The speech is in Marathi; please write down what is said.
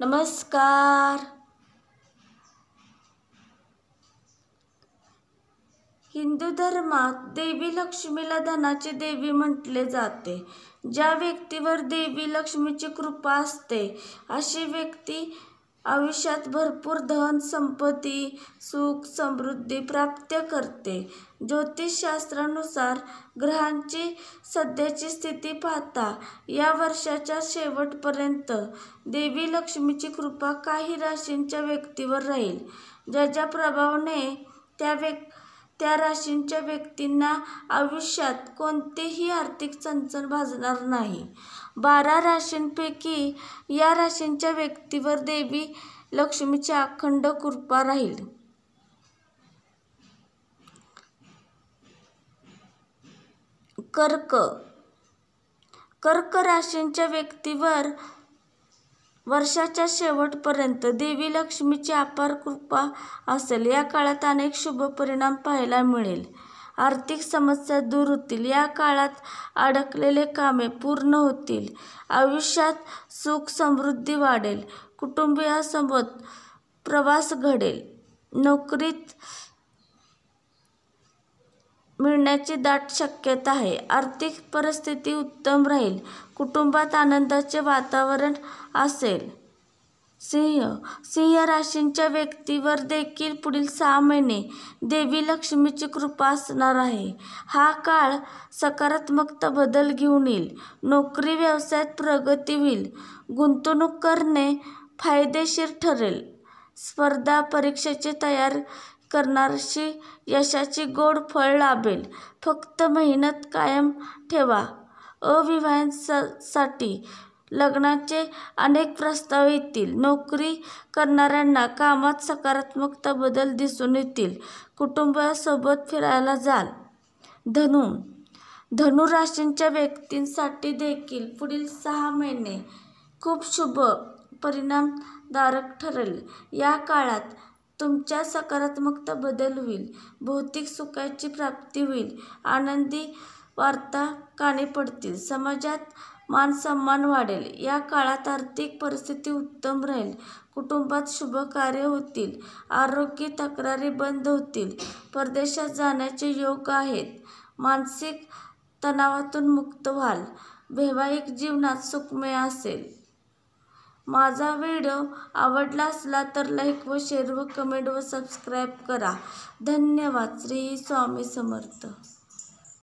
नमस्कार. हिंदू धर्मात देवी लक्ष्मीला धनाची देवी म्हटले जाते. ज्या व्यक्तीवर देवी लक्ष्मीची कृपा असते अशी व्यक्ती आयुष्यात भरपूर धन संपत्ती, सुख, समृद्धी प्राप्त करते. ज्योतिषशास्त्रानुसार ग्रहांची सध्याची स्थिती पाहता या वर्षाच्या शेवटपर्यंत देवी लक्ष्मीची कृपा काही राशींच्या व्यक्तीवर राहील. ज्याच्या प्रभावाने त्या राशींच्या व्यक्तींना आयुष्यात कोणतीही आर्थिक चणचण भासणार नाही. 12 राशींपैकी या राशींच्या व्यक्तीवर देवी लक्ष्मीची अखंड कृपा राहील. कर्क राशींच्या व्यक्तीवर वर्षाच्या शेवटपर्यंत देवी लक्ष्मीची अपार कृपा असेल. या काळात अनेक शुभ परिणाम पाहायला मिळेल. आर्थिक समस्या दूर होतील. या काळात अडकलेले कामे पूर्ण होतील. आयुष्यात सुख समृद्धी वाढेल. कुटुंबियांसोबत प्रवास घडेल. नोकरीत मिळण्याची दाट शक्यता आहे. आर्थिक परिस्थिती उत्तम राहील. कुटुंबात आनंदाचे वातावरण असेल. सिंह राशींच्या व्यक्तीवर देखील पुढील 6 महिने देवी लक्ष्मीची कृपा असणार आहे. हा काळ सकारात्मक बदल घेऊन येईल. नोकरी व्यवसायात प्रगती होईल. गुंतवणूक करणे फायदेशीर ठरेल. स्पर्धा परीक्षेची तयारी करणाऱ्यांना यशाचे गोड फळ लाभेल. फक्त मेहनत कायम ठेवा. अविवाहितांसाठी लग्नाचे अनेक प्रस्ताव येतील. नोकरी करणाऱ्यांना कामात सकारात्मक बदल दिसून येतील. कुटुंबियांसोबत फिरायला जाल. धनु राशींच्या व्यक्तींसाठी देखील पुढील 6 महिने खूप शुभ परिणामदायक ठरेल. या काळात तुमच्यात सकारात्मक बदल होईल. भौतिक सुखाची प्राप्ती होईल. आनंदी वार्ता कानी पडतील. समाजात मानसन्मान वाढेल. या काळात आर्थिक परिस्थिती उत्तम राहील. कुटुंबात शुभ कार्य होतील. आरोग्य तक्रारी बंद होतील. परदेशात जाण्याचे योग आहेत. मानसिक तणावातून मुक्त व्हाल. वैवाहिक जीवनात सुखमय असेल. माझा व्हिडिओ आवडला असला तर लाईक व शेअर व कमेंट व सबस्क्राईब करा. धन्यवाद. श्री स्वामी समर्थ.